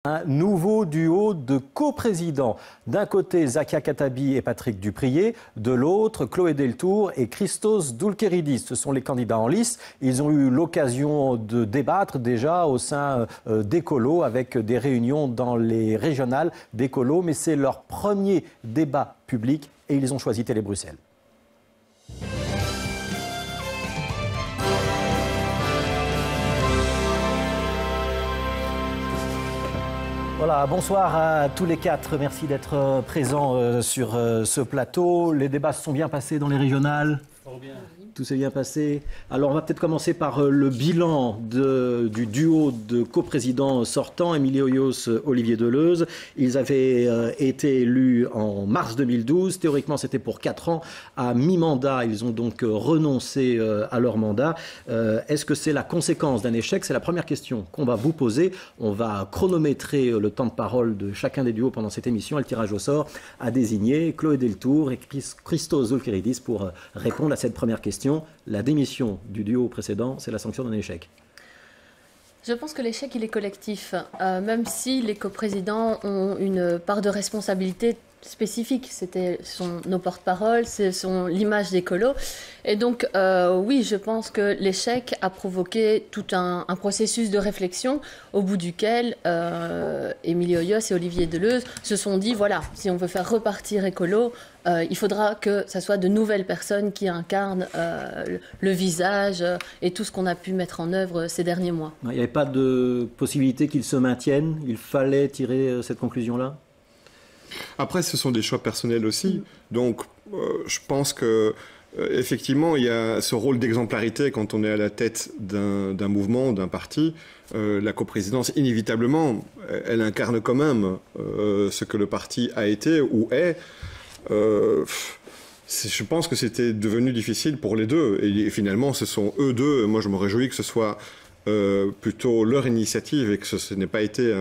Un nouveau duo de coprésidents. D'un côté, Zakia Khattabi et Patrick Dupriez. De l'autre, Chloé Deltour et Christos Doulkeridis. Ce sont les candidats en lice. Ils ont eu l'occasion de débattre déjà au sein d'Ecolo avec des réunions dans les régionales d'Ecolo. Mais c'est leur premier débat public et ils ont choisi Télé-Bruxelles. Voilà, bonsoir à tous les quatre. Merci d'être présents sur ce plateau. Les débats se sont bien passés dans les régionales. Fort bien. Tout s'est bien passé. Alors, on va peut-être commencer par le bilan du duo de coprésidents sortants, Émilie Hoyos, Olivier Deleuze. Ils avaient été élus en mars 2012. Théoriquement, c'était pour 4 ans. À mi-mandat, ils ont donc renoncé à leur mandat. Est-ce que c'est la conséquence d'un échec? C'est la première question qu'on va vous poser. On va chronométrer le temps de parole de chacun des duos pendant cette émission. Et le tirage au sort a désigné Chloé Deltour et Christos Doulkeridis pour répondre à cette première question. La démission du duo précédent, c'est la sanction d'un échec. Je pense que l'échec, il est collectif, même si les coprésidents ont une part de responsabilité spécifique. Ce sont nos porte-paroles, ce sont l'image d'Ecolo. Et donc, oui, je pense que l'échec a provoqué tout un processus de réflexion au bout duquel Émilie Hoyos et Olivier Deleuze se sont dit, voilà, si on veut faire repartir Ecolo, il faudra que ce soit de nouvelles personnes qui incarnent le visage et tout ce qu'on a pu mettre en œuvre ces derniers mois. Il n'y avait pas de possibilité qu'ils se maintiennent? Il fallait tirer cette conclusion-là? Après, ce sont des choix personnels aussi. Donc, je pense que effectivement, il y a ce rôle d'exemplarité quand on est à la tête d'un mouvement, d'un parti. La coprésidence, inévitablement, elle incarne quand même ce que le parti a été ou est. Je pense que c'était devenu difficile pour les deux. Et finalement, ce sont eux deux. Moi, je me réjouis que ce soit plutôt leur initiative et que ce n'ait pas été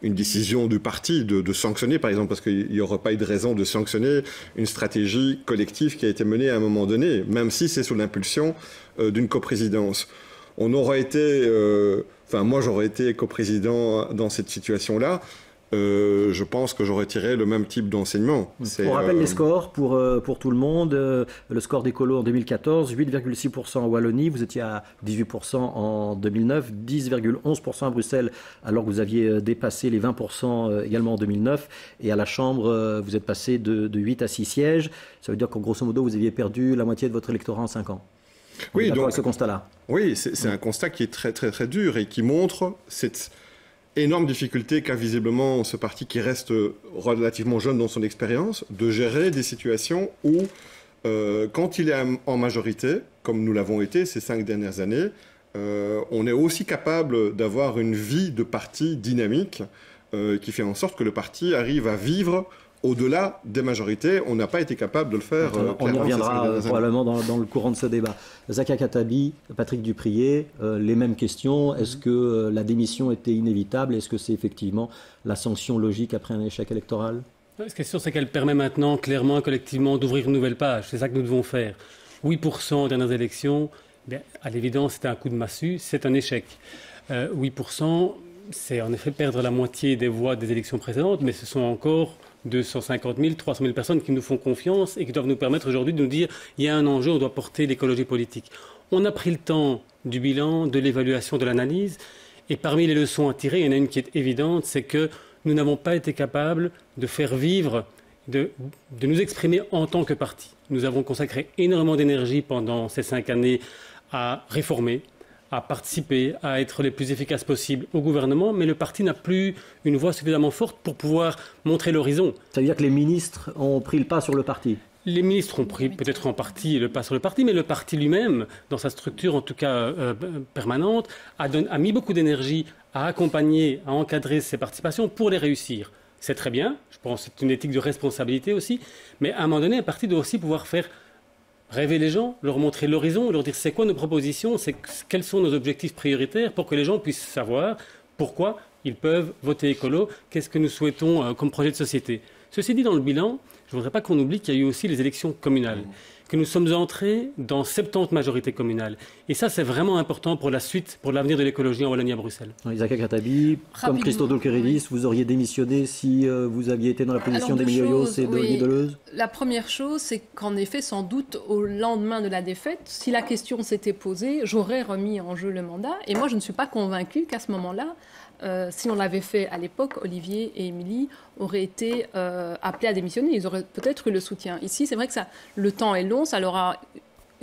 une décision du parti de sanctionner, par exemple, parce qu'il n'y aurait pas eu de raison de sanctionner une stratégie collective qui a été menée à un moment donné, même si c'est sous l'impulsion d'une coprésidence. On aurait été, moi j'aurais été coprésident dans cette situation-là. Je pense que j'aurais tiré le même type d'enseignement. On rappelle les scores pour tout le monde. Le score d'Ecolo en 2014, 8,6% en Wallonie. Vous étiez à 18% en 2009, 10,11% à Bruxelles, alors que vous aviez dépassé les 20% également en 2009. Et à la Chambre, vous êtes passé de 8 à 6 sièges. Ça veut dire qu'en grosso modo, vous aviez perdu la moitié de votre électorat en 5 ans. Oui, donc, ce constat-là. Oui, c'est un constat qui est très, très, très dur et qui montre cette énorme difficulté qu'a visiblement ce parti qui reste relativement jeune dans son expérience, de gérer des situations où, quand il est en majorité, comme nous l'avons été ces 5 dernières années, on est aussi capable d'avoir une vie de parti dynamique qui fait en sorte que le parti arrive à vivre au-delà des majorités. On n'a pas été capable de le faire. On y reviendra probablement dans le courant de ce débat. Zakia Khattabi, Patrick Dupriez, les mêmes questions. Est-ce que la démission était inévitable? Est-ce que c'est effectivement la sanction logique après un échec électoral? La question, c'est qu'elle permet maintenant clairement et collectivement d'ouvrir une nouvelle page. C'est ça que nous devons faire. 8% aux dernières élections, bien, à l'évidence, c'était un coup de massue, c'est un échec. 8%, c'est en effet perdre la moitié des voix des élections précédentes, mais ce sont encore 250 000, 300 000 personnes qui nous font confiance et qui doivent nous permettre aujourd'hui de nous dire il y a un enjeu, on doit porter l'écologie politique. On a pris le temps du bilan, de l'évaluation, de l'analyse, et parmi les leçons à tirer, il y en a une qui est évidente, c'est que nous n'avons pas été capables de faire vivre, de nous exprimer en tant que parti. Nous avons consacré énormément d'énergie pendant ces 5 années à réformer, à participer, à être les plus efficaces possibles au gouvernement, mais le parti n'a plus une voix suffisamment forte pour pouvoir montrer l'horizon. Ça veut dire que les ministres ont pris le pas sur le parti? Les ministres ont pris peut-être en partie le pas sur le parti, mais le parti lui-même, dans sa structure en tout cas permanente, a mis beaucoup d'énergie à accompagner, à encadrer ses participations pour les réussir. C'est très bien, je pense que c'est une éthique de responsabilité aussi, mais à un moment donné, un parti doit aussi pouvoir faire rêver les gens, leur montrer l'horizon, leur dire c'est quoi nos propositions, quels sont nos objectifs prioritaires pour que les gens puissent savoir pourquoi ils peuvent voter écolo, qu'est-ce que nous souhaitons comme projet de société. Ceci dit, dans le bilan, je ne voudrais pas qu'on oublie qu'il y a eu aussi les élections communales. que nous sommes entrés dans 70 majorités communales. Et ça, c'est vraiment important pour la suite, pour l'avenir de l'écologie en Wallonie à Bruxelles. Isaka Katabi, comme Christophe Dolkeridis, vous auriez démissionné si vous aviez été dans la position d'Émile Yoyos et d'Olivier Deleuze? La première chose, c'est qu'en effet, sans doute, au lendemain de la défaite, si la question s'était posée, j'aurais remis en jeu le mandat. Et moi, je ne suis pas convaincue qu'à ce moment-là, si on l'avait fait à l'époque, Olivier et Émilie auraient été appelés à démissionner. Ils auraient peut-être eu le soutien. Ici, c'est vrai que le temps est long,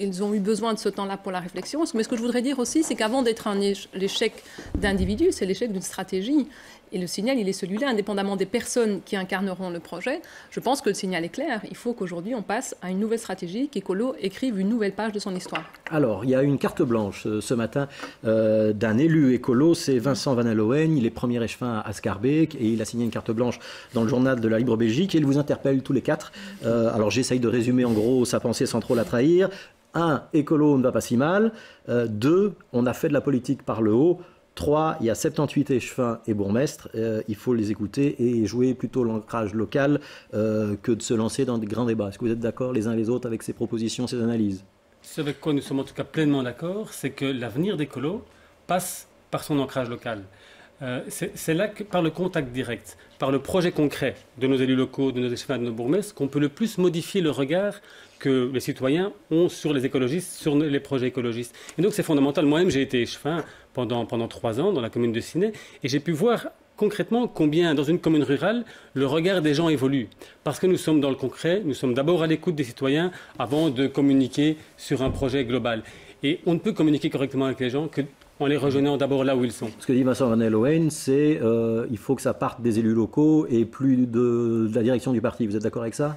ils ont eu besoin de ce temps-là pour la réflexion. Mais ce que je voudrais dire aussi, c'est qu'avant d'être l'échec d'individus, c'est l'échec d'une stratégie. Et le signal, il est celui-là, indépendamment des personnes qui incarneront le projet. Je pense que le signal est clair. Il faut qu'aujourd'hui, on passe à une nouvelle stratégie, qu'Écolo écrive une nouvelle page de son histoire. Alors, il y a une carte blanche ce matin d'un élu écolo, c'est Vincent Van Allowen. Il est premier échevin à Schaerbeek et il a signé une carte blanche dans le journal de la Libre Belgique. Et il vous interpelle tous les quatre. Alors, j'essaye de résumer en gros sa pensée sans trop la trahir. 1, écolo ne va pas si mal. 2, on a fait de la politique par le haut. 3, il y a 78 échevins et bourgmestres, il faut les écouter et jouer plutôt l'ancrage local que de se lancer dans des grands débats. Est-ce que vous êtes d'accord les uns les autres avec ces propositions, ces analyses? Ce avec quoi nous sommes en tout cas pleinement d'accord, c'est que l'avenir d'Écolo passe par son ancrage local. C'est là que, par le contact direct, par le projet concret de nos élus locaux, de nos échevins, de nos bourgmestres, qu'on peut le plus modifier le regard que les citoyens ont sur les écologistes, sur les projets écologistes. Et donc c'est fondamental. Moi-même, j'ai été échevin pendant 3 ans dans la commune de Ciney et j'ai pu voir concrètement combien, dans une commune rurale, le regard des gens évolue. Parce que nous sommes dans le concret, nous sommes d'abord à l'écoute des citoyens avant de communiquer sur un projet global. Et on ne peut communiquer correctement avec les gens qu'en les rejoignant d'abord là où ils sont. Ce que dit Vincent Van Allowen, c'est il faut que ça parte des élus locaux et plus de la direction du parti. Vous êtes d'accord avec ça ?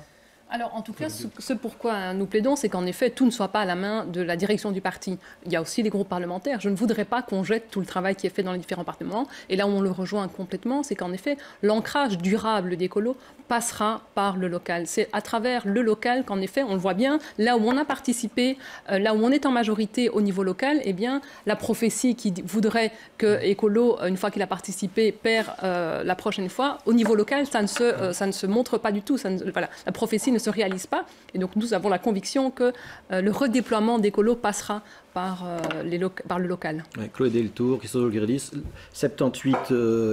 Alors, en tout cas, ce pourquoi nous plaidons, c'est qu'en effet, tout ne soit pas à la main de la direction du parti. Il y a aussi les groupes parlementaires. Je ne voudrais pas qu'on jette tout le travail qui est fait dans les différents parlements. Et là où on le rejoint complètement, c'est qu'en effet, l'ancrage durable d'Écolo passera par le local. C'est à travers le local qu'en effet, on le voit bien, là où on a participé, là où on est en majorité au niveau local, eh bien, la prophétie qui voudrait que Écolo, une fois qu'il a participé, perd la prochaine fois, au niveau local, ça ne se montre pas du tout. Voilà, la prophétie ne se réalise pas. Et donc, nous avons la conviction que le redéploiement d'Écolo passera par le local. Ouais, Chloé Deltour, Christophe Dolkeridis, 78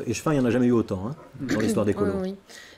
échevins, il n'y en a jamais eu autant dans l'histoire d'Écolo. Oui.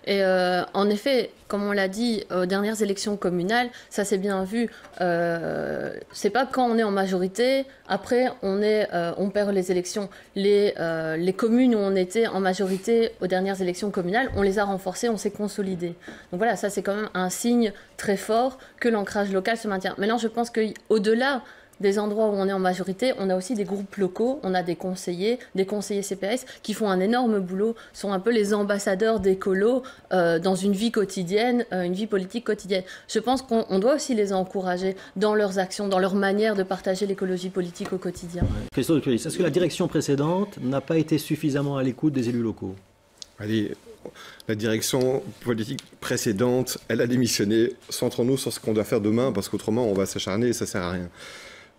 Et en effet, comme on l'a dit, aux dernières élections communales, ça s'est bien vu. C'est pas quand on est en majorité, après on perd les élections. Les communes où on était en majorité aux dernières élections communales, on les a renforcées, on s'est consolidés. Donc voilà, ça c'est quand même un signe très fort que l'ancrage local se maintient. Maintenant, je pense qu'au-delà des endroits où on est en majorité, on a aussi des groupes locaux, on a des conseillers CPS qui font un énorme boulot, sont un peu les ambassadeurs d'Écolo dans une vie quotidienne, une vie politique quotidienne. Je pense qu'on doit aussi les encourager dans leurs actions, dans leur manière de partager l'écologie politique au quotidien. Christophe Dolkeridis, est-ce que la direction précédente n'a pas été suffisamment à l'écoute des élus locaux ? Allez, la direction politique précédente, elle a démissionné. Centrons-nous sur ce qu'on doit faire demain, parce qu'autrement, on va s'acharner et ça ne sert à rien.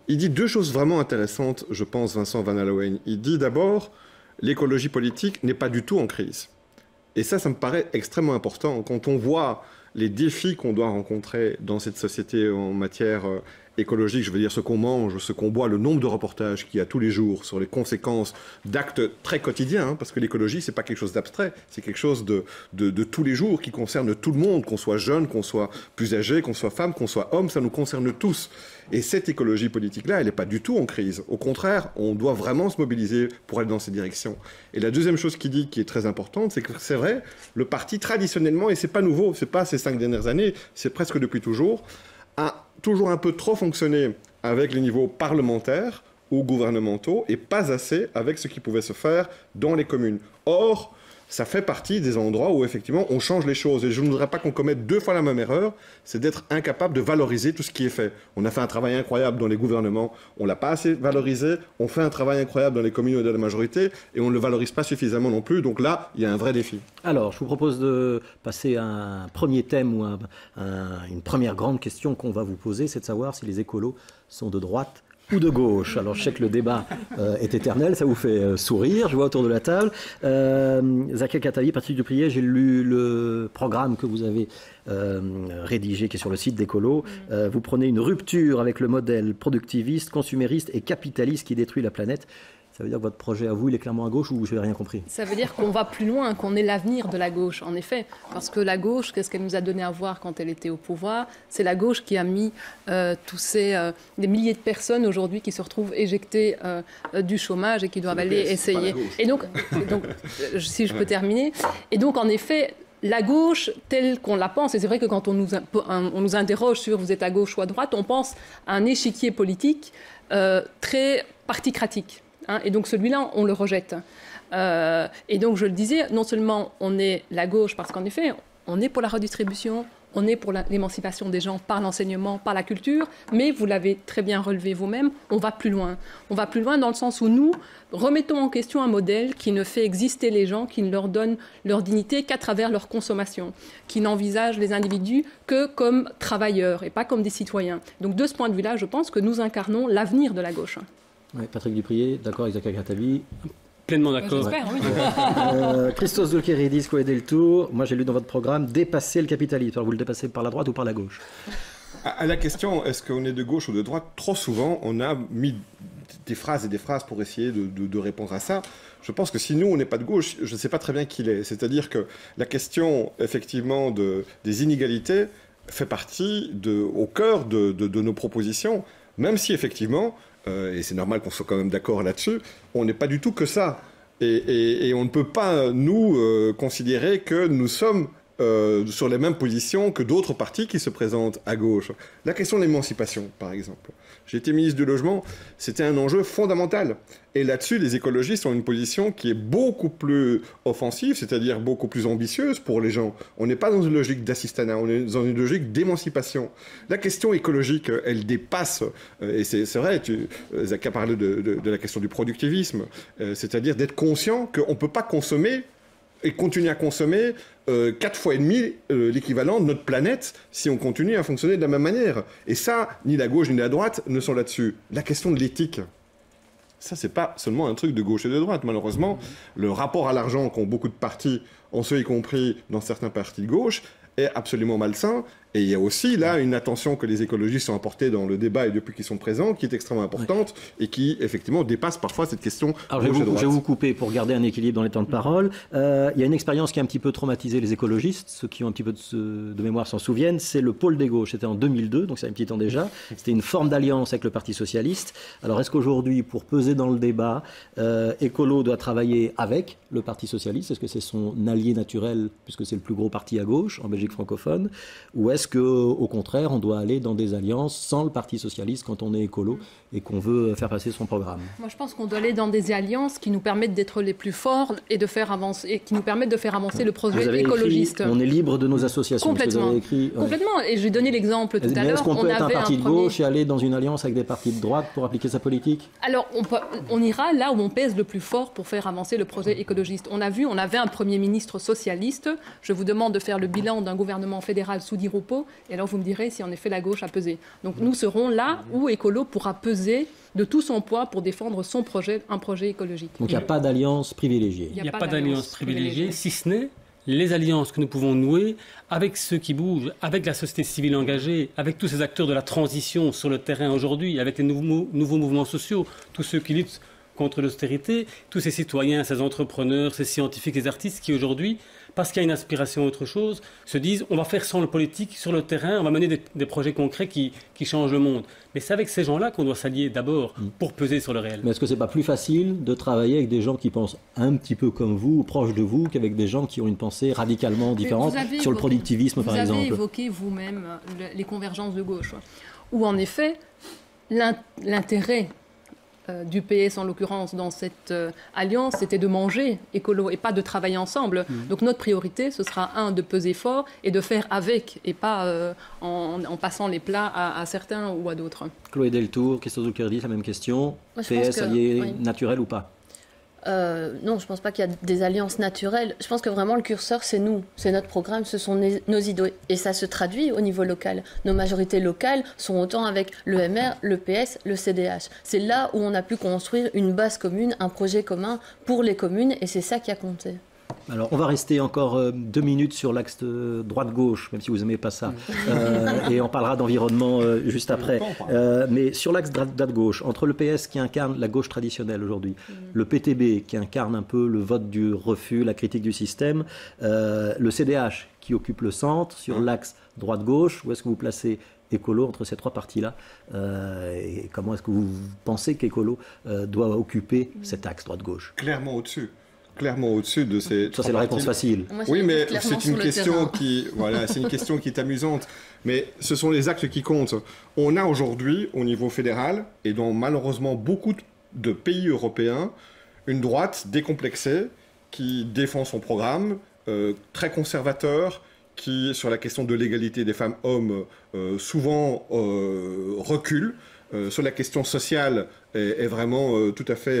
Il dit 2 choses vraiment intéressantes, je pense, Vincent Van Allowen. Il dit d'abord, l'écologie politique n'est pas du tout en crise. Et ça me paraît extrêmement important. Quand on voit les défis qu'on doit rencontrer dans cette société en matière écologique, je veux dire ce qu'on mange, ce qu'on boit, le nombre de reportages qu'il y a tous les jours sur les conséquences d'actes très quotidiens, parce que l'écologie, c'est pas quelque chose d'abstrait, c'est quelque chose de tous les jours qui concerne tout le monde, qu'on soit jeune, qu'on soit plus âgé, qu'on soit femme, qu'on soit homme, ça nous concerne tous. Et cette écologie politique-là, elle n'est pas du tout en crise. Au contraire, on doit vraiment se mobiliser pour aller dans cette direction. Et la deuxième chose qu'il dit, qui est très importante, c'est que c'est vrai, le parti traditionnellement, et c'est pas nouveau, c'est pas ces 5 dernières années, c'est presque depuis toujours, a toujours un peu trop fonctionné avec les niveaux parlementaires ou gouvernementaux et pas assez avec ce qui pouvait se faire dans les communes. Or, ça fait partie des endroits où effectivement on change les choses. Et je ne voudrais pas qu'on commette 2 fois la même erreur, c'est d'être incapable de valoriser tout ce qui est fait. On a fait un travail incroyable dans les gouvernements, on ne l'a pas assez valorisé, on fait un travail incroyable dans les communes de la majorité et on ne le valorise pas suffisamment non plus. Donc là, il y a un vrai défi. Alors, je vous propose de passer à un premier thème ou une première grande question qu'on va vous poser, c'est de savoir si les écolos sont de droite ou de gauche? Alors je sais que le débat est éternel, ça vous fait sourire, je vois autour de la table. Zakia Khattabi, Patrick Dupriez, j'ai lu le programme que vous avez rédigé, qui est sur le site d'Ecolo. Vous prenez une rupture avec le modèle productiviste, consumériste et capitaliste qui détruit la planète. Ça veut dire que votre projet à vous, il est clairement à gauche ou je n'ai rien compris? Ça veut dire qu'on va plus loin, qu'on est l'avenir de la gauche, en effet. Parce que la gauche, qu'est-ce qu'elle nous a donné à voir quand elle était au pouvoir? C'est la gauche qui a mis des milliers de personnes aujourd'hui qui se retrouvent éjectées du chômage et qui doivent aller essayer. Et donc, si je peux terminer. Et donc, en effet, la gauche, telle qu'on la pense, et c'est vrai que quand on nous interroge sur vous êtes à gauche ou à droite, on pense à un échiquier politique très particratique. Et donc celui-là, on le rejette. Et donc je le disais, non seulement on est la gauche, parce qu'en effet, on est pour la redistribution, on est pour l'émancipation des gens par l'enseignement, par la culture, mais vous l'avez très bien relevé vous-même, on va plus loin. On va plus loin dans le sens où nous remettons en question un modèle qui ne fait exister les gens, qui ne leur donne leur dignité qu'à travers leur consommation, qui n'envisage les individus que comme travailleurs et pas comme des citoyens. Donc de ce point de vue-là, je pense que nous incarnons l'avenir de la gauche. Oui, Patrick Dupriez, d'accord avec Zakia Khattabi. Pleinement d'accord. J'espère, oui. Christos Doulkeridis, Chloé Deltour, moi j'ai lu dans votre programme dépasser le capitalisme. Alors vous le dépassez par la droite ou par la gauche? À la question, est-ce qu'on est de gauche ou de droite, trop souvent, on a mis des phrases et des phrases pour essayer de répondre à ça. Je pense que si nous, on n'est pas de gauche, je ne sais pas très bien qui l'est. C'est-à-dire que la question, effectivement, des inégalités fait partie au cœur de nos propositions, même si, effectivement, et c'est normal qu'on soit quand même d'accord là-dessus, on n'est pas du tout que ça. Et on ne peut pas, nous, considérer que nous sommes sur les mêmes positions que d'autres partis qui se présentent à gauche. La question de l'émancipation, par exemple. J'ai été ministre du Logement, c'était un enjeu fondamental. Et là-dessus, les écologistes ont une position qui est beaucoup plus offensive, c'est-à-dire beaucoup plus ambitieuse pour les gens. On n'est pas dans une logique d'assistanat, on est dans une logique d'émancipation. La question écologique, elle dépasse, et c'est vrai, Zakia parlait de la question du productivisme, c'est-à-dire d'être conscient qu'on ne peut pas consommer et continuer à consommer 4 fois et demi l'équivalent de notre planète si on continue à fonctionner de la même manière. Et ça, ni la gauche ni la droite ne sont là-dessus. La question de l'éthique, ça, c'est pas seulement un truc de gauche et de droite. Malheureusement, le rapport à l'argent qu'ont beaucoup de partis, en ceux y compris dans certains partis de gauche, est absolument malsain. Et il y a aussi là une attention que les écologistes ont apportée dans le débat et depuis qu'ils sont présents, qui est extrêmement importante et qui effectivement dépasse parfois cette question. Alors je vais vous couper pour garder un équilibre dans les temps de parole. Il y a une expérience qui a un petit peu traumatisé les écologistes, ceux qui ont un petit peu de mémoire s'en souviennent, c'est le pôle des gauches. C'était en 2002, donc c'est un petit temps déjà. C'était une forme d'alliance avec le Parti socialiste. Alors est-ce qu'aujourd'hui, pour peser dans le débat, Écolo doit travailler avec le Parti socialiste? Est-ce que c'est son allié naturel, puisque c'est le plus gros parti à gauche en Belgique francophone, ou est-ce qu'au contraire, on doit aller dans des alliances sans le Parti socialiste quand on est écolo et qu'on veut faire passer son programme? Moi, je pense qu'on doit aller dans des alliances qui nous permettent d'être les plus forts et de faire avancer, et qui nous permettent de faire avancer le projet écologiste. On est libre de nos associations. Complètement. Vous avez écrit, Complètement. Et j'ai donné l'exemple tout à l'heure. Est-ce qu'on peut être un parti de gauche et aller dans une alliance avec des partis de droite pour appliquer sa politique? Alors, on ira là où on pèse le plus fort pour faire avancer le projet écologiste. On avait un Premier ministre socialiste. Je vous demande de faire le bilan d'un gouvernement fédéral sous Di Rupo. Et alors, vous me direz si en effet la gauche a pesé. Donc, nous serons là où Écolo pourra peser de tout son poids pour défendre son projet, un projet écologique. Donc, il n'y a pas d'alliance privilégiée. Il n'y a pas d'alliance privilégiée, si ce n'est les alliances que nous pouvons nouer avec ceux qui bougent, avec la société civile engagée, avec tous ces acteurs de la transition sur le terrain aujourd'hui, avec les nouveaux mouvements sociaux, tous ceux qui luttent contre l'austérité, tous ces citoyens, ces entrepreneurs, ces scientifiques, ces artistes qui aujourd'hui, parce qu'il y a une aspiration à autre chose, se disent on va faire sans le politique sur le terrain, on va mener des projets concrets qui changent le monde. Mais c'est avec ces gens-là qu'on doit s'allier d'abord pour peser sur le réel. Mais est-ce que c'est pas plus facile de travailler avec des gens qui pensent un petit peu comme vous, ou proches de vous, qu'avec des gens qui ont une pensée radicalement différente sur le productivisme, par exemple? Vous avez évoqué vous-même les convergences de gauche, où en effet, l'intérêt du PS en l'occurrence dans cette alliance, c'était de manger écolo et pas de travailler ensemble. Donc notre priorité, ce sera de peser fort et de faire avec et pas en passant les plats à certains ou à d'autres. Chloé Deltour, Christos Doulkeridis, la même question. Moi, PS allié naturel ou pas? Non, je ne pense pas qu'il y a des alliances naturelles. Je pense que vraiment le curseur, c'est nous, c'est notre programme, ce sont nos idées. Et ça se traduit au niveau local. Nos majorités locales sont autant avec le MR, le PS, le CDH. C'est là où on a pu construire une base commune, un projet commun pour les communes, et c'est ça qui a compté. Alors, on va rester encore 2 minutes sur l'axe droite-gauche, même si vous n'aimez pas ça. Et on parlera d'environnement juste après. Mais sur l'axe droite-gauche, entre le PS qui incarne la gauche traditionnelle aujourd'hui, le PTB qui incarne un peu le vote du refus, la critique du système, le CDH qui occupe le centre, sur l'axe droite-gauche, où est-ce que vous placez Écolo entre ces 3 partis-là et comment est-ce que vous pensez qu'Écolo doit occuper cet axe droite-gauche? Clairement au-dessus. Clairement au-dessus de ces. Ça, c'est la réponse facile. Oui, mais c'est une question c'est une question qui est amusante. Mais ce sont les actes qui comptent. On a aujourd'hui, au niveau fédéral, et dans malheureusement beaucoup de pays européens, une droite décomplexée qui défend son programme, très conservateur, qui, sur la question de l'égalité des femmes-hommes, souvent recule. Sur la question sociale est vraiment tout à fait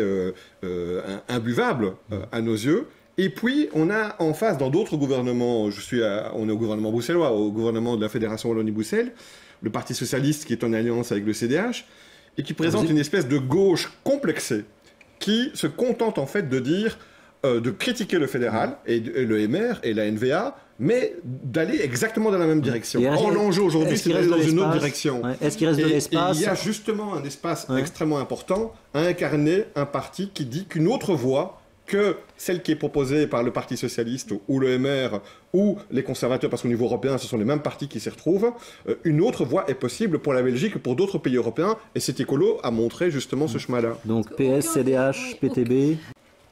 imbuvable à nos yeux. Et puis, on a en face, dans d'autres gouvernements, on est au gouvernement bruxellois, au gouvernement de la Fédération Wallonie-Bruxelles, le Parti socialiste qui est en alliance avec le CDH, et qui présente une espèce de gauche complexée, qui se contente en fait de dire, de critiquer le fédéral, et le MR et la NVA, mais d'aller exactement dans la même direction. Or, l'enjeu aujourd'hui, c'est d'aller dans une autre direction. Ouais. Est-ce qu'il reste de l'espace? Il y a justement un espace extrêmement important à incarner un parti qui dit qu'une autre voie que celle qui est proposée par le Parti socialiste ou le MR ou les conservateurs, parce qu'au niveau européen, ce sont les mêmes partis qui s'y retrouvent, une autre voie est possible pour la Belgique et pour d'autres pays européens, et cet écolo a montré justement ce chemin-là. Donc PS, CDH, PTB...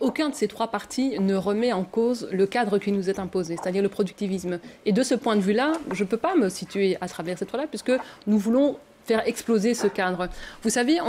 Aucun de ces 3 partis ne remet en cause le cadre qui nous est imposé, c'est-à-dire le productivisme. Et de ce point de vue-là, je ne peux pas me situer à travers ces 3-là, puisque nous voulons faire exploser ce cadre. Vous savez,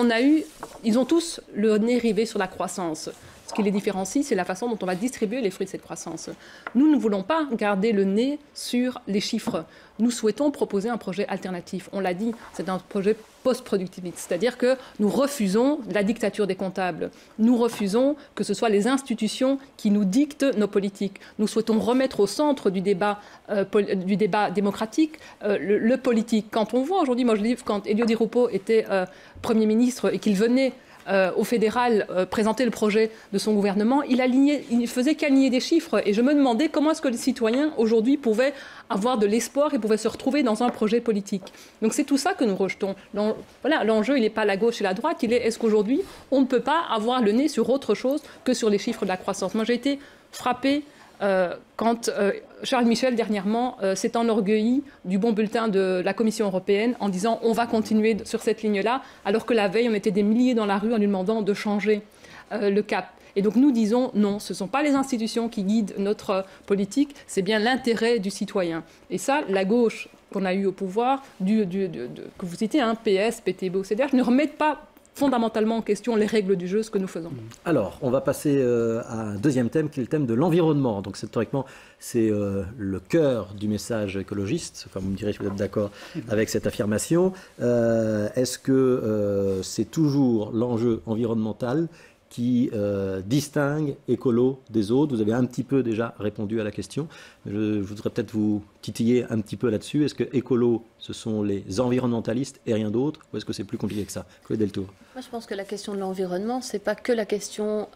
ils ont tous le nez rivé sur la croissance. Ce qui les différencie, c'est la façon dont on va distribuer les fruits de cette croissance. Nous ne voulons pas garder le nez sur les chiffres. Nous souhaitons proposer un projet alternatif. On l'a dit, c'est un projet post-productiviste, c'est-à-dire que nous refusons la dictature des comptables. Nous refusons que ce soit les institutions qui nous dictent nos politiques. Nous souhaitons remettre au centre du débat démocratique le politique. Quand on voit aujourd'hui, moi je dis, quand Elio Di Rupo était Premier ministre et qu'il venait au fédéral présenter le projet de son gouvernement, il faisait qu'aligner des chiffres. Et je me demandais comment est-ce que les citoyens aujourd'hui pouvaient avoir de l'espoir et pouvaient se retrouver dans un projet politique. Donc c'est tout ça que nous rejetons. L'enjeu, il n'est pas la gauche et la droite, est-ce qu'aujourd'hui, on ne peut pas avoir le nez sur autre chose que sur les chiffres de la croissance. Moi, j'ai été frappée quand Charles Michel, dernièrement, s'est enorgueilli du bon bulletin de la Commission européenne en disant « on va continuer sur cette ligne-là », alors que la veille, on était des milliers dans la rue en lui demandant de changer le cap. Et donc nous disons non, ce ne sont pas les institutions qui guident notre politique, c'est bien l'intérêt du citoyen. Et ça, la gauche qu'on a eue au pouvoir, que vous citez, PS, PTB ou CDH, ne remettent pas fondamentalement en question les règles du jeu, ce que nous faisons. Alors, on va passer à un deuxième thème qui est le thème de l'environnement. Donc, théoriquement, c'est le cœur du message écologiste. Enfin, vous me direz si vous êtes d'accord avec cette affirmation. Est-ce que c'est toujours l'enjeu environnemental qui distingue écolo des autres? Vous avez un petit peu déjà répondu à la question. Je voudrais peut-être vous titiller un petit peu là-dessus. Est-ce que écolo, ce sont les environnementalistes et rien d'autre, ou est-ce que c'est plus compliqué que ça? Chloé Deltour. Moi, je pense que la question de l'environnement, c'est pas que la question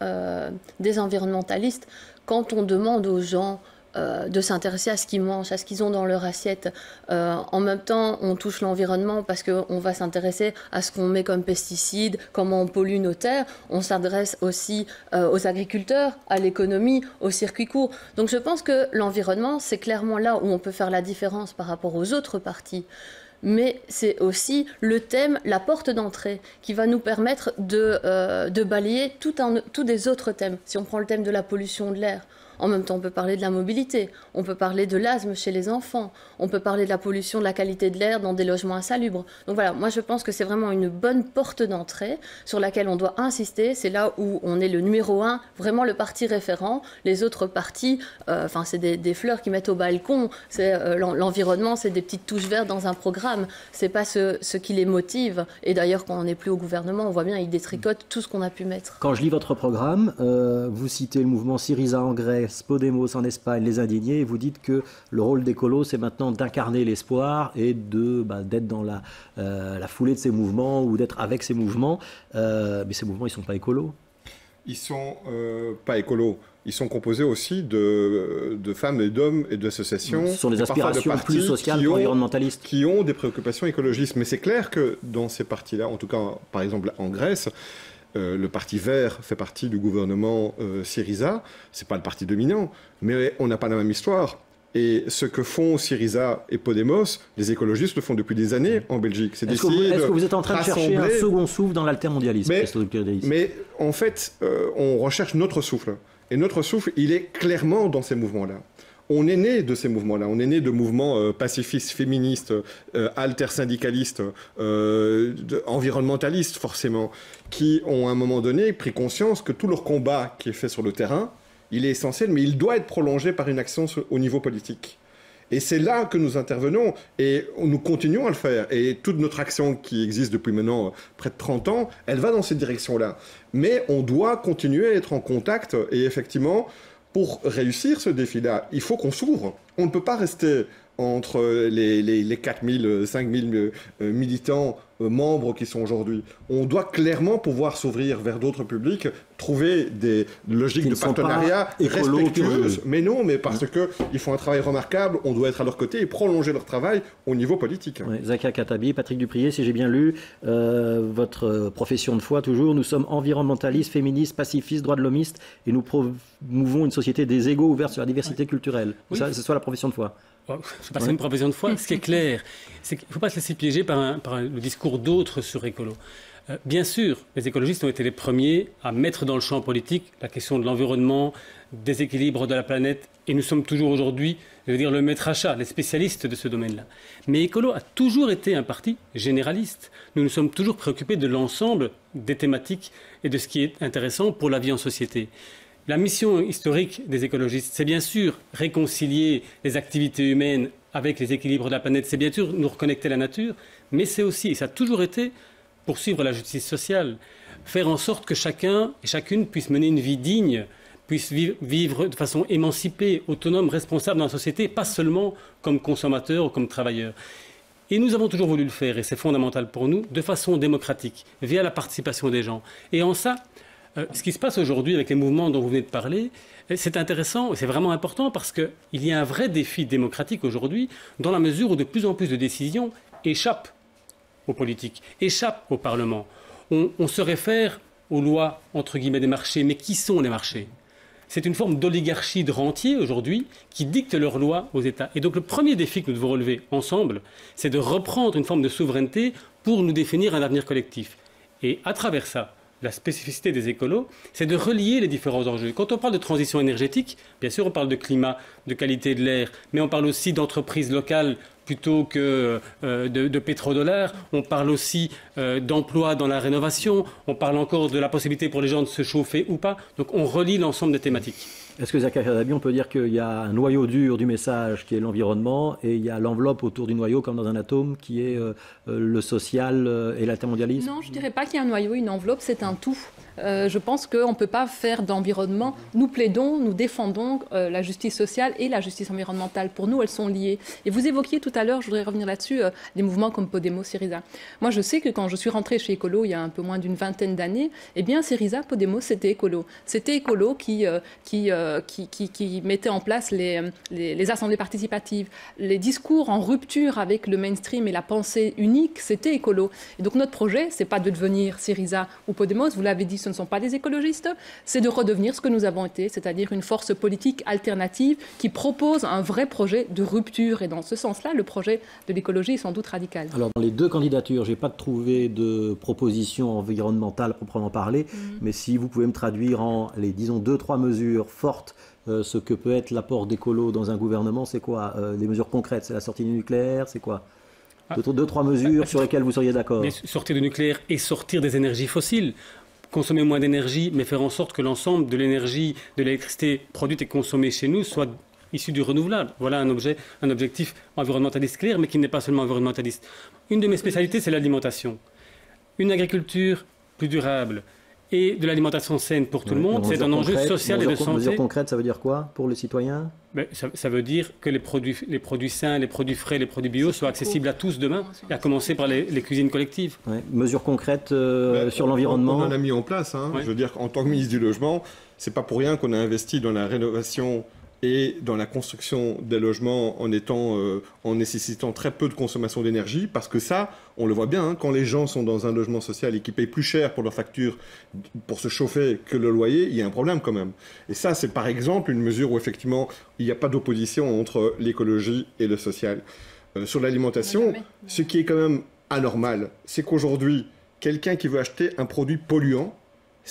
des environnementalistes. Quand on demande aux gens de s'intéresser à ce qu'ils mangent, à ce qu'ils ont dans leur assiette. En même temps, on touche l'environnement parce qu'on va s'intéresser à ce qu'on met comme pesticides, comment on pollue nos terres. On s'adresse aussi aux agriculteurs, à l'économie, aux circuits courts. Donc je pense que l'environnement, c'est clairement là où on peut faire la différence par rapport aux autres parties. Mais c'est aussi le thème, la porte d'entrée, qui va nous permettre de balayer tous des autres thèmes. Si on prend le thème de la pollution de l'air, En même temps, on peut parler de la mobilité, on peut parler de l'asthme chez les enfants, on peut parler de la pollution, de la qualité de l'air dans des logements insalubres. Donc voilà, moi je pense que c'est vraiment une bonne porte d'entrée sur laquelle on doit insister. C'est là où on est le numéro 1, vraiment le parti référent. Les autres partis, c'est des fleurs qu'ils mettent au balcon, c'est l'environnement, c'est des petites touches vertes dans un programme. C'est pas ce qui les motive. Et d'ailleurs, quand on n'est plus au gouvernement, on voit bien, ils détricotent tout ce qu'on a pu mettre. Quand je lis votre programme, vous citez le mouvement Syriza en Grèce, Podemos en Espagne, les Indignés, et vous dites que le rôle d'écolo, c'est maintenant d'incarner l'espoir et d'être dans la foulée de ces mouvements ou d'être avec ces mouvements. Mais ces mouvements, ils ne sont pas écolos. Ils ne sont pas écolos. Ils sont composés aussi de femmes et d'hommes et d'associations. Ce sont des aspirations plus sociales qu'environnementalistes. Qui ont des préoccupations écologistes. Mais c'est clair que dans ces partis-là, en tout cas, par exemple en Grèce, le parti vert fait partie du gouvernement Syriza. Ce n'est pas le parti dominant, mais on n'a pas la même histoire. Et ce que font Syriza et Podemos, les écologistes le font depuis des années en Belgique. Est-ce que vous êtes en train de chercher un second souffle dans l'altermondialisme, mais en fait, on recherche notre souffle. Et notre souffle, il est clairement dans ces mouvements-là. On est né de ces mouvements-là. On est né de mouvements pacifistes, féministes, altersyndicalistes, environnementalistes, forcément, qui ont à un moment donné pris conscience que tout leur combat qui est fait sur le terrain, il est essentiel, mais il doit être prolongé par une action au niveau politique. Et c'est là que nous intervenons, et nous continuons à le faire. Et toute notre action qui existe depuis maintenant près de 30 ans, elle va dans cette direction-là. Mais on doit continuer à être en contact, et effectivement, pour réussir ce défi-là, il faut qu'on s'ouvre. On ne peut pas rester entre les 4000, 5000 militants, membres qui sont aujourd'hui. On doit clairement pouvoir s'ouvrir vers d'autres publics, trouver des logiques de partenariat respectueuses. Mais non, mais parce qu'ils font un travail remarquable, on doit être à leur côté et prolonger leur travail au niveau politique. Ouais, Zakia Khattabi, Patrick Dupriez, si j'ai bien lu, votre profession de foi toujours, nous sommes environnementalistes, féministes, pacifistes, droits de l'homiste, et nous promouvons une société des égaux ouverte sur la diversité culturelle. Oui. C'est ça la profession de foi. C'est pas une profession de foi. Ce qui est clair, c'est qu'il ne faut pas se laisser piéger par le discours d'autres sur écolo. Bien sûr, les écologistes ont été les premiers à mettre dans le champ politique la question de l'environnement, des équilibres de la planète, et nous sommes toujours aujourd'hui, je veux dire, le maître à chat, les spécialistes de ce domaine-là. Mais écolo a toujours été un parti généraliste. Nous nous sommes toujours préoccupés de l'ensemble des thématiques et de ce qui est intéressant pour la vie en société. La mission historique des écologistes, c'est bien sûr réconcilier les activités humaines avec les équilibres de la planète, c'est bien sûr nous reconnecter à la nature, mais c'est aussi, et ça a toujours été, poursuivre la justice sociale, faire en sorte que chacun et chacune puisse mener une vie digne, puisse vivre de façon émancipée, autonome, responsable dans la société, pas seulement comme consommateur ou comme travailleur. Et nous avons toujours voulu le faire, et c'est fondamental pour nous, de façon démocratique, via la participation des gens. Et en ça, ce qui se passe aujourd'hui avec les mouvements dont vous venez de parler, c'est intéressant et c'est vraiment important parce qu'il y a un vrai défi démocratique aujourd'hui dans la mesure où de plus en plus de décisions échappent aux politiques, échappent au Parlement. On se réfère aux lois, entre guillemets, des marchés, mais qui sont les marchés ? C'est une forme d'oligarchie de rentiers aujourd'hui qui dicte leurs lois aux États. Et donc le premier défi que nous devons relever ensemble, c'est de reprendre une forme de souveraineté pour nous définir un avenir collectif. Et à travers ça, la spécificité des écolos, c'est de relier les différents enjeux. Quand on parle de transition énergétique, bien sûr on parle de climat, de qualité de l'air, mais on parle aussi d'entreprises locales plutôt que de pétrodollars. On parle aussi d'emploi dans la rénovation. On parle encore de la possibilité pour les gens de se chauffer ou pas. Donc on relie l'ensemble des thématiques. Est-ce que Zakia Khattabi, on peut dire qu'il y a un noyau dur du message qui est l'environnement et il y a l'enveloppe autour du noyau comme dans un atome qui est le social et l'intermondialisme ? Non, je ne dirais pas qu'il y a un noyau, une enveloppe, c'est un tout. Je pense qu'on ne peut pas faire d'environnement. Nous plaidons, nous défendons la justice sociale et la justice environnementale. Pour nous, elles sont liées. Et vous évoquiez tout à l'heure, je voudrais revenir là-dessus, des mouvements comme Podemos, Syriza. Moi, je sais que quand je suis rentrée chez Écolo il y a un peu moins d'une vingtaine d'années, eh bien, Syriza, Podemos, c'était Écolo. C'était Écolo qui mettait en place les assemblées participatives. Les discours en rupture avec le mainstream et la pensée unique, c'était Écolo. Et donc, notre projet, c'est pas de devenir Syriza ou Podemos, vous l'avez dit, ce ne sont pas des écologistes, c'est de redevenir ce que nous avons été, c'est-à-dire une force politique alternative qui propose un vrai projet de rupture. Et dans ce sens-là, le projet de l'écologie est sans doute radical. Alors, dans les deux candidatures, je n'ai pas trouvé de proposition environnementale proprement parler, mais si vous pouvez me traduire en, disons, 2-3 mesures fortes ce que peut être l'apport d'écolo dans un gouvernement, c'est quoi? Des mesures concrètes, c'est la sortie du nucléaire, c'est quoi? Deux, trois mesures sur lesquelles vous seriez d'accord? Mais sortir du nucléaire et sortir des énergies fossiles. Consommer moins d'énergie, mais faire en sorte que l'ensemble de l'énergie, de l'électricité produite et consommée chez nous soit issu du renouvelable. Voilà un objectif environnementaliste clair, mais qui n'est pas seulement environnementaliste. Une de mes spécialités, c'est l'alimentation. Une agriculture plus durable et de l'alimentation saine pour tout le monde, c'est un enjeu social et de santé. Mesures concrètes, ça veut dire quoi pour les citoyens? Ça veut dire que les produits sains, les produits frais, les produits bio soient accessibles à tous demain, et à commencer par les cuisines collectives. Ouais. Mesures concrètes sur l'environnement. On en a mis en place. Hein. Ouais. Je veux dire, en tant que ministre du Logement, c'est pas pour rien qu'on a investi dans la rénovation et dans la construction des logements en nécessitant très peu de consommation d'énergie, parce que ça, on le voit bien, hein, quand les gens sont dans un logement social et qu'ils payent plus cher pour leur facture pour se chauffer que le loyer, il y a un problème quand même. Et ça, c'est par exemple une mesure où effectivement, il n'y a pas d'opposition entre l'écologie et le social. Sur l'alimentation, ce qui est quand même anormal, c'est qu'aujourd'hui, quelqu'un qui veut acheter un produit polluant,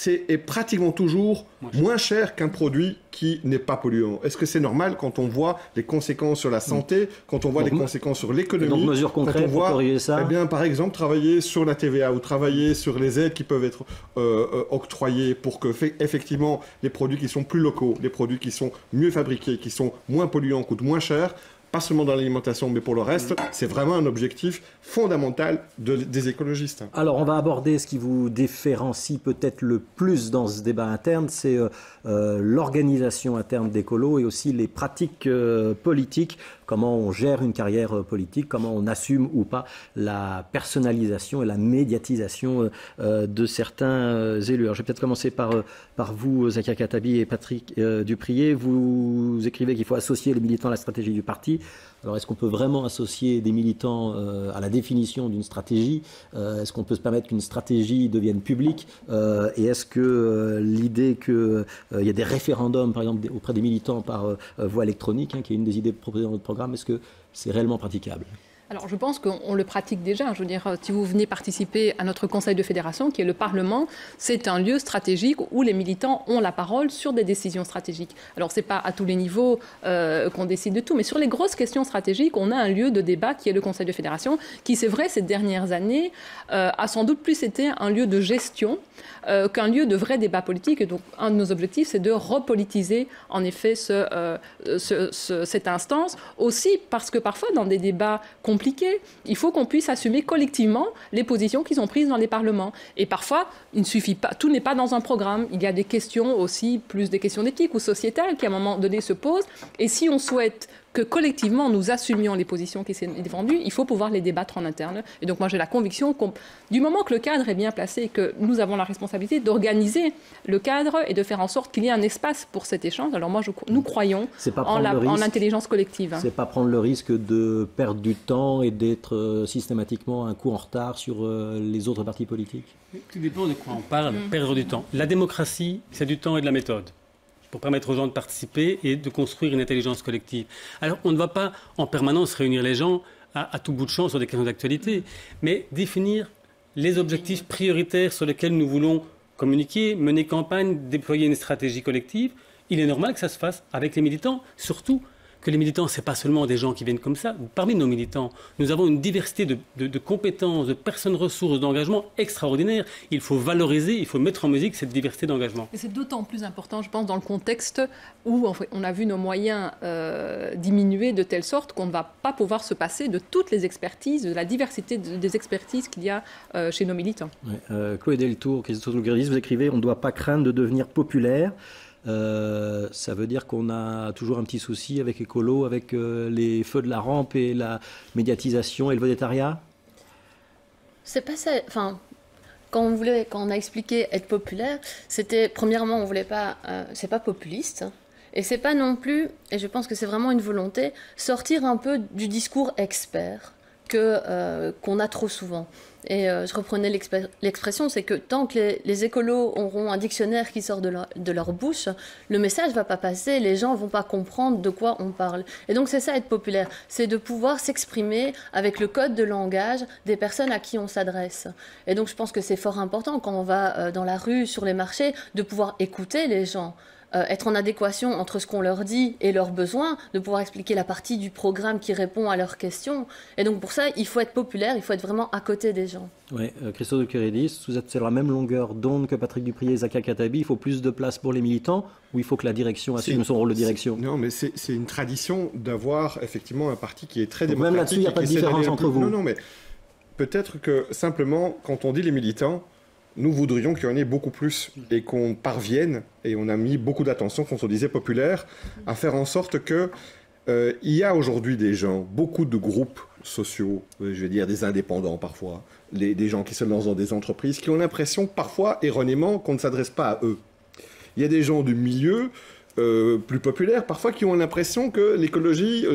est pratiquement toujours moins cher qu'un produit qui n'est pas polluant. Est-ce que c'est normal quand on voit les conséquences sur la santé, quand on voit les conséquences sur l'économie? Donc, mesures concrètes pour corriger ça? Eh bien, par exemple, travailler sur la TVA ou travailler sur les aides qui peuvent être octroyées pour que, effectivement, les produits qui sont plus locaux, les produits qui sont mieux fabriqués, qui sont moins polluants, coûtent moins cher, pas seulement dans l'alimentation, mais pour le reste, c'est vraiment un objectif fondamental des écologistes. Alors, on va aborder ce qui vous différencie peut-être le plus dans ce débat interne, c'est l'organisation interne d'écolo et aussi les pratiques politiques, comment on gère une carrière politique, comment on assume ou pas la personnalisation et la médiatisation de certains élus. Alors, je vais peut-être commencer par vous, Zakia Khattabi et Patrick Dupriez. Vous écrivez qu'il faut associer les militants à la stratégie du parti. Alors, est-ce qu'on peut vraiment associer des militants à la définition d'une stratégie? Est-ce qu'on peut se permettre qu'une stratégie devienne publique? Et est-ce que l'idée qu'il y ait des référendums, par exemple, auprès des militants par voie électronique, hein, qui est une des idées proposées dans notre programme, est-ce que c'est réellement praticable? Alors, je pense qu'on le pratique déjà. Je veux dire, si vous venez participer à notre conseil de fédération, qui est le Parlement, c'est un lieu stratégique où les militants ont la parole sur des décisions stratégiques. Alors, c'est pas à tous les niveaux qu'on décide de tout, mais sur les grosses questions stratégiques, on a un lieu de débat qui est le conseil de fédération, qui, c'est vrai, ces dernières années, a sans doute plus été un lieu de gestion qu'un lieu de vrai débat politique. Et donc, un de nos objectifs, c'est de repolitiser, en effet, cette instance. Aussi parce que parfois, dans des débats compliqué. Il faut qu'on puisse assumer collectivement les positions qui sont prises dans les parlements. Et parfois, il ne suffit pas, tout n'est pas dans un programme. Il y a des questions aussi, plus des questions d'éthique ou sociétales qui à un moment donné se posent. Et si on souhaite que collectivement nous assumions les positions qui sont défendues, il faut pouvoir les débattre en interne. Et donc moi j'ai la conviction du moment que le cadre est bien placé, que nous avons la responsabilité d'organiser le cadre et de faire en sorte qu'il y ait un espace pour cet échange. Alors moi nous croyons en l'intelligence collective. C'est pas prendre le risque de perdre du temps et d'être systématiquement un coup en retard sur les autres partis politiques? Tout dépend de quoi on parle, perdre du temps. La démocratie, c'est du temps et de la méthode, pour permettre aux gens de participer et de construire une intelligence collective. Alors, on ne va pas en permanence réunir les gens à tout bout de champ sur des questions d'actualité, mais définir les objectifs prioritaires sur lesquels nous voulons communiquer, mener campagne, déployer une stratégie collective. Il est normal que ça se fasse avec les militants, surtout que les militants, ce n'est pas seulement des gens qui viennent comme ça. Parmi nos militants, nous avons une diversité de compétences, de personnes ressources, d'engagement extraordinaire. Il faut valoriser, il faut mettre en musique cette diversité d'engagement. Et c'est d'autant plus important, je pense, dans le contexte où on a vu nos moyens diminuer de telle sorte qu'on ne va pas pouvoir se passer de toutes les expertises, de la diversité des expertises qu'il y a chez nos militants. Ouais. Chloé Deltour, Christophe Lougredis, vous écrivez « On ne doit pas craindre de devenir populaire ». Ça veut dire qu'on a toujours un petit souci avec écolo, avec les feux de la rampe et la médiatisation et le vedettariat? C'est pas ça. Enfin, quand on a expliqué être populaire, c'était premièrement, on voulait pas. C'est pas populiste. Et c'est pas non plus, et je pense que c'est vraiment une volonté, sortir un peu du discours expert qu'on a trop souvent. Et je reprenais l'expression, c'est que tant que les écolos auront un dictionnaire qui sort de leur bouche, le message ne va pas passer, les gens ne vont pas comprendre de quoi on parle. Et donc c'est ça être populaire, c'est de pouvoir s'exprimer avec le code de langage des personnes à qui on s'adresse. Et donc je pense que c'est fort important quand on va dans la rue, sur les marchés, de pouvoir écouter les gens. être en adéquation entre ce qu'on leur dit et leurs besoins, de pouvoir expliquer la partie du programme qui répond à leurs questions. Et donc pour ça, il faut être populaire, il faut être vraiment à côté des gens. Oui, Christos Doulkéridis, vous êtes sur la même longueur d'onde que Patrick Dupriez et Zakia Khattabi. Il faut plus de place pour les militants ou il faut que la direction assume son rôle de direction? Non, mais c'est une tradition d'avoir effectivement un parti qui est très donc démocratique. Même là-dessus, il n'y a pas de différence entre vous? Non, mais peut-être que simplement, quand on dit les militants, nous voudrions qu'il y en ait beaucoup plus et qu'on parvienne, et on a mis beaucoup d'attention quand on disait populaire, à faire en sorte que il y a aujourd'hui des gens, beaucoup de groupes sociaux, je vais dire des indépendants parfois, des gens qui se lancent dans des entreprises, qui ont l'impression parfois erronément qu'on ne s'adresse pas à eux. Il y a des gens du milieu plus populaires parfois qui ont l'impression que l'écologie,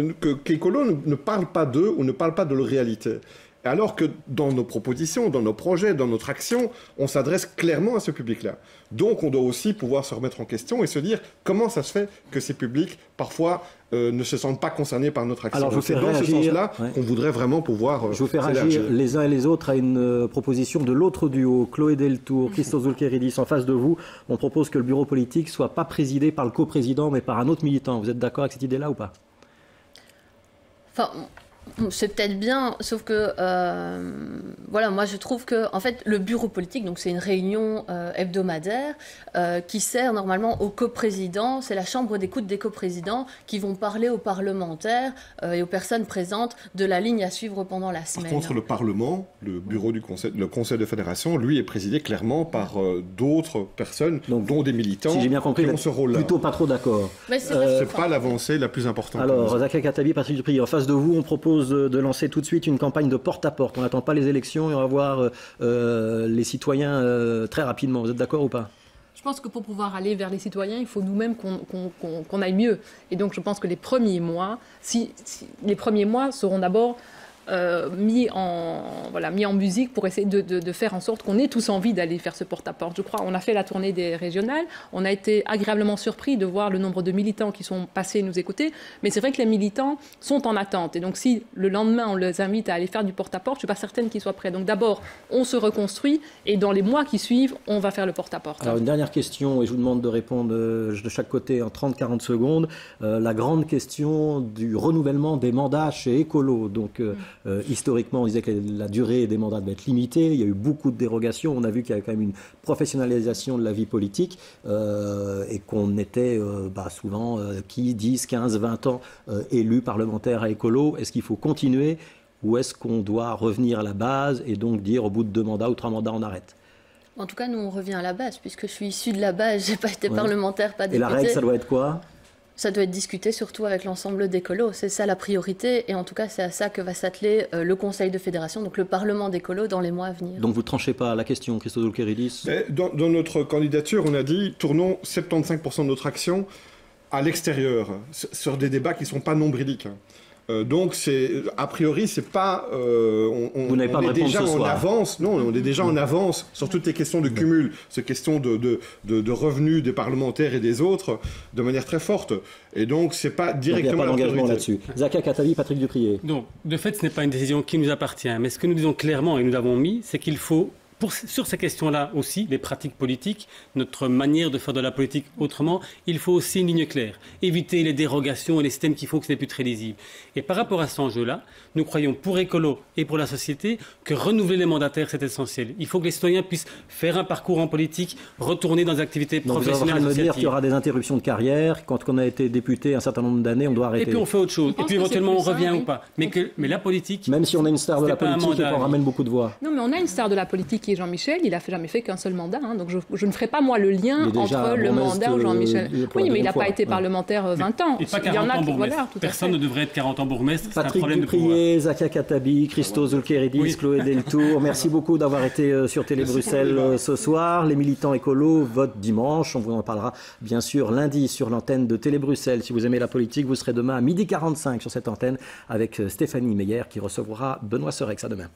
qu'écolo ne parle pas d'eux ou ne parle pas de leur réalité. Alors que dans nos propositions, dans nos projets, dans notre action, on s'adresse clairement à ce public-là. Donc on doit aussi pouvoir se remettre en question et se dire comment ça se fait que ces publics, parfois, ne se sentent pas concernés par notre action. Alors, je vous fais c'est dans réagir, ce sens-là qu'on voudrait vraiment pouvoir je vous fais réagir les uns et les autres à une proposition de l'autre duo, Chloé Deltour, Christos Doulkéridis, en face de vous. On propose que le bureau politique ne soit pas présidé par le coprésident, mais par un autre militant. Vous êtes d'accord avec cette idée-là ou pas? Enfin, c'est peut-être bien, sauf que voilà, moi je trouve que en fait le bureau politique, donc c'est une réunion hebdomadaire qui sert normalement aux coprésidents, c'est la chambre d'écoute des coprésidents qui vont parler aux parlementaires et aux personnes présentes de la ligne à suivre pendant la semaine. Par contre, le Parlement, le bureau du conseil, le conseil de fédération, lui est présidé clairement par d'autres personnes, donc, dont des militants, si j'ai bien compris, qui ont ce rôle-là. Plutôt pas trop d'accord. C'est pas l'avancée la plus importante. Alors, Zakia Khattabi, Patrick Dupriez, en face de vous, on propose de lancer tout de suite une campagne de porte-à-porte. On n'attend pas les élections et on va voir les citoyens très rapidement. Vous êtes d'accord ou pas? Je pense que pour pouvoir aller vers les citoyens, il faut nous-mêmes qu'on aille mieux. Et donc je pense que les premiers mois, les premiers mois seront d'abord mis en musique pour essayer de faire en sorte qu'on ait tous envie d'aller faire ce porte-à-porte. Je crois, on a fait la tournée des régionales, on a été agréablement surpris de voir le nombre de militants qui sont passés nous écouter, mais c'est vrai que les militants sont en attente. Et donc si le lendemain on les invite à aller faire du porte-à-porte, je ne suis pas certaine qu'ils soient prêts. Donc d'abord, on se reconstruit et dans les mois qui suivent, on va faire le porte-à-porte. Alors une dernière question, et je vous demande de répondre de chaque côté en 30-40 secondes. La grande question du renouvellement des mandats chez Écolo. Donc historiquement, on disait que la durée des mandats devait être limitée. Il y a eu beaucoup de dérogations. On a vu qu'il y avait quand même une professionnalisation de la vie politique et qu'on était souvent 10, 15, 20 ans élus parlementaires à Écolo. Est-ce qu'il faut continuer ou est-ce qu'on doit revenir à la base et donc dire au bout de 2 mandats ou 3 mandats, on arrête? En tout cas, nous, on revient à la base, puisque je suis issue de la base, je n'ai pas été parlementaire, pas députée. Et la règle, ça doit être quoi? Ça doit être discuté surtout avec l'ensemble d'Écolo. C'est ça la priorité. Et en tout cas, c'est à ça que va s'atteler le Conseil de fédération, donc le Parlement d'Écolo, dans les mois à venir. Donc vous ne tranchez pas la question, Christos Doulkéridis? Dans notre candidature, on a dit tournons 75% de notre action à l'extérieur, sur des débats qui ne sont pas nombriliques. Donc, a priori, c'est pas. Vous n'avez pas de réponse ce soir. Avance. Non, on est déjà en avance sur toutes les questions de cumul, ces questions de revenus des parlementaires et des autres, de manière très forte. Et donc, c'est pas directement. Il n'y a pas d'engagement là-dessus. Zakia Khattabi, Patrick Dupriez. Donc, de fait, ce n'est pas une décision qui nous appartient. Mais ce que nous disons clairement et nous l'avons mis, c'est qu'il faut. Sur ces questions-là aussi, les pratiques politiques, notre manière de faire de la politique autrement, il faut aussi une ligne claire. Éviter les dérogations et les systèmes qui font que ce n'est plus très lisible. Et par rapport à cet enjeu-là, nous croyons pour Écolo et pour la société que renouveler les mandataires, c'est essentiel. Il faut que les citoyens puissent faire un parcours en politique, retourner dans des activités professionnelles. Vous êtes en train de me dire qu'il y aura des interruptions de carrière. Quand on a été député un certain nombre d'années, on doit arrêter. Et puis on fait autre chose. Et puis éventuellement on revient ou pas. Mais la politique... Même si on a une star de la politique et qu'on ramène beaucoup de voix. Non, mais on a une star de la politique qui est Jean-Michel. Il n'a jamais fait qu'un seul mandat. Donc je ne ferai pas, moi, le lien entre le mandat ou Jean-Michel. Oui, mais il n'a pas été parlementaire 20 ans. Et pas 40 ans bourgmestre. Personne ne devrait être 40 ans bourgmestre. C'est un problème de pouvoir. Patrick Dupriez, Zakia Khattabi, Christos Doulkéridis, Chloé Deltour. Merci beaucoup d'avoir été sur Télé Bruxelles ce soir. Les militants écolos votent dimanche. On vous en parlera bien sûr lundi sur l'antenne de Télé Bruxelles. Si vous aimez la politique, vous serez demain à 12h45 sur cette antenne avec Stéphanie Meyer qui recevra Benoît Serex. À demain.